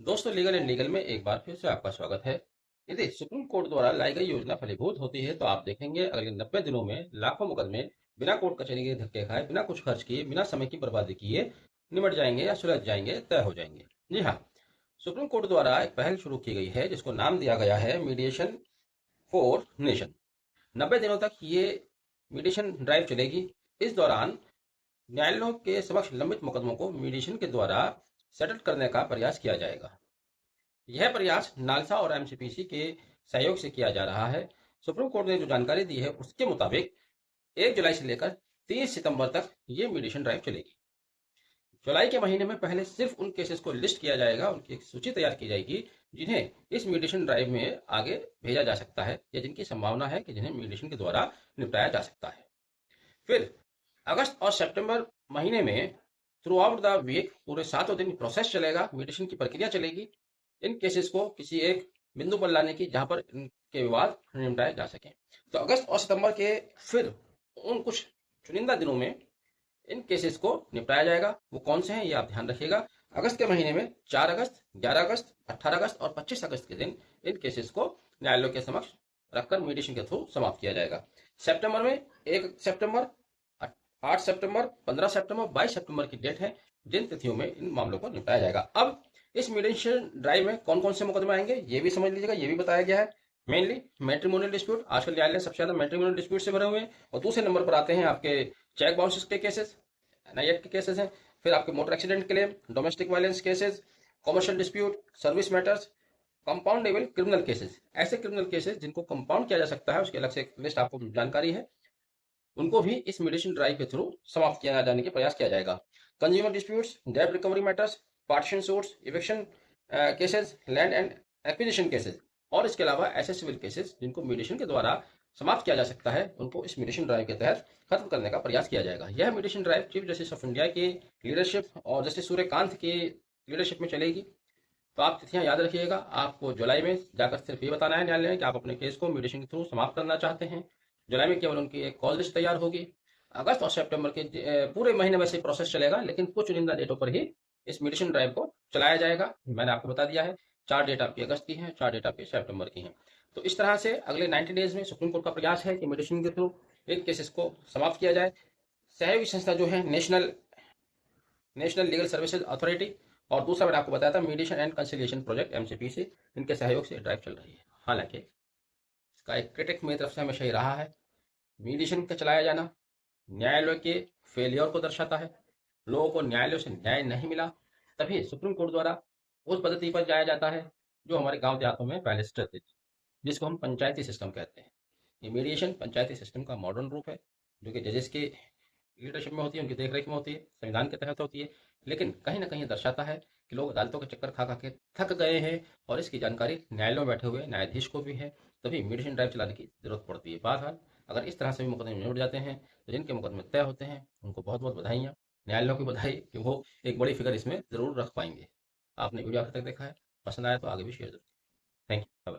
दोस्तों, legal and legal में एक बार फिर से आपका स्वागत है। यदि सुप्रीम कोर्ट द्वारा लाई गई योजना फलीभूत होती है तो आप देखेंगे अगले 90 दिनों में लाखों मुकदमे बिना कोर्ट कचहरी के धक्के खाए, बिना कुछ खर्च किए, बिना समय की बर्बादी किए निमट जाएंगे या सुलझ जाएंगे, तय हो जाएंगे। जी हाँ, सुप्रीम कोर्ट द्वारा एक पहल शुरू की गई है जिसको नाम दिया गया है मीडिएशन फॉर नेशन। 90 दिनों तक ये मीडिएशन ड्राइव चलेगी। इस दौरान न्यायालयों के समक्ष लंबित मुकदमों को मीडिएशन के द्वारा सेटल करने का प्रयास किया जाएगा। यह प्रयास नालसा और एमसीपीसी के सहयोग से किया जा रहा है। सुप्रीम कोर्ट ने जो जानकारी दी है उसके मुताबिक 1 जुलाई से लेकर 30 सितंबर तक ये मीडिएशन ड्राइव चलेगी। जुलाई के महीने में पहले सिर्फ उन केसेस को लिस्ट किया जाएगा, उनकी एक सूची तैयार की जाएगी जिन्हें इस मीडिएशन ड्राइव में आगे भेजा जा सकता है या जिनकी संभावना है कि जिन्हें मीडिएशन के द्वारा निपटाया जा सकता है। फिर अगस्त और सितंबर महीने में थ्रू आउट द वीक पूरे 7 दिन प्रोसेस चलेगा, मीडिएशन की प्रक्रिया चलेगी। इन केसेस को किसी एक बिंदु पर लाने की जहां पर इनके विवाद निपटाए जा सके। तो अगस्त और सितंबर के फिर उन कुछ चुनिंदा दिनों में इन केसेस को निपटाया जाएगा। वो कौन से हैं ये आप ध्यान रखिएगा। अगस्त के महीने में 4 अगस्त, 11 अगस्त, 18 अगस्त और 25 अगस्त के दिन इन केसेस को न्यायालयों के समक्ष रखकर मीडिएशन के थ्रू समाप्त किया जाएगा। सितंबर में 1 सितंबर, 8 सितंबर, 15 सितंबर, 22 सितंबर की डेट है जिन तिथियों में इन मामलों को निपटाया जाएगा। अब इस मीडिएशन ड्राइव में कौन कौन से मुकदमे आएंगे ये भी समझ लीजिएगा, ये भी बताया गया है। मेनली मैट्रिमोनियल डिस्प्यूट, आजकल न्यायालय सबसे ज्यादा मैट्रिमोनियल डिस्प्यूट से भरे हुए हैं। और दूसरे नंबर पर आते हैं आपके चेक बाउंसेस के केसेस, एनआई एक्ट के केसेस हैं। फिर आपके motor accident claim, domestic violence cases, commercial dispute, service matters, compoundable criminal cases. ऐसे क्रिमिनल केसेस जिनको कंपाउंड किया जा सकता है उसकी अलग से एक लिस्ट आपको जानकारी है, उनको भी इस मीडिएशन ड्राइव के थ्रू समाप्त किया जाने के प्रयास किया जाएगा। कंज्यूमर डिस्प्यूट्स, डेब्ट recovery matters, partition suits, eviction cases, land and acquisition cases और इसके अलावा ऐसे सिविल केसेस जिनको मीडिएशन के द्वारा समाप्त किया जा सकता है, उनको इस मीडिएशन ड्राइव के तहत खत्म करने का प्रयास किया जाएगा। यह mediation drive chief justice of India की लीडरशिप और जस्टिस सूर्यकांत की लीडरशिप में चलेगी। तो आप तिथियां याद रखिएगा। आपको जुलाई में जाकर सिर्फ ये बताना है न्यायालय में कि आप अपने केस को मीडिएशन के थ्रू समाप्त करना चाहते हैं। जुलाई में केवल उनकी एक कॉल लिस्ट तैयार होगी। अगस्त और सितंबर के पूरे महीने वैसे प्रोसेस चलेगा, लेकिन कुछ चुनिंदा डेटों पर ही इस मीडिएशन ड्राइव को चलाया जाएगा। मैंने आपको बता दिया है, 4 डेट आपकी अगस्त की हैं, 4 डेट आपकी सितंबर की हैं। तो इस तरह से अगले 90 डेज में सुप्रीम कोर्ट का प्रयास है कि मीडिएशन के थ्रू इन केसेस को समाप्त किया जाए। सहयोगी संस्था जो है national national legal services authority, और दूसरा मैंने आपको बताया था मीडिएशन एंड कंसिलिएशन प्रोजेक्ट एमसीपीसी, इनके सहयोग से ड्राइव चल रही है। हालांकि इसका एक क्रिटिक मेरी तरफ से हमेशा ही रहा है, मीडिएशन का चलाया जाना न्यायालय के फेलियर को दर्शाता है। लोगों को न्यायालयों से न्याय नहीं मिला, तभी सुप्रीम कोर्ट द्वारा उस पद्धति पर जाया जाता है जो हमारे गांव देहातों में पहले से चलती थी, जिसको हम पंचायती सिस्टम कहते हैं। ये मीडिएशन पंचायती सिस्टम का मॉडर्न रूप है जो कि जजेस के लीडरशिप में होती है, उनकी देखरेख में होती है, संविधान के तहत होती है। लेकिन कहीं ना कहीं दर्शाता है कि लोग अदालतों के चक्कर खा खा के थक गए हैं और इसकी जानकारी न्यायालयों में बैठे हुए न्यायाधीश को भी है। तभी मीडिएशन ड्राइव चलाने की जरूरत पड़ती है। बहरहाल अगर इस तरह से भी मुकदमे निपट जाते हैं तो जिनके मुकदमे तय होते हैं उनको बहुत बहुत बधाइयाँ, न्यायालयों की बधाई कि वो एक बड़ी फिगर इसमें जरूर रख पाएंगे। आपने वीडियो आखिर तक देखा है, पसंद आया तो आगे भी शेयर जरूर। Thank you.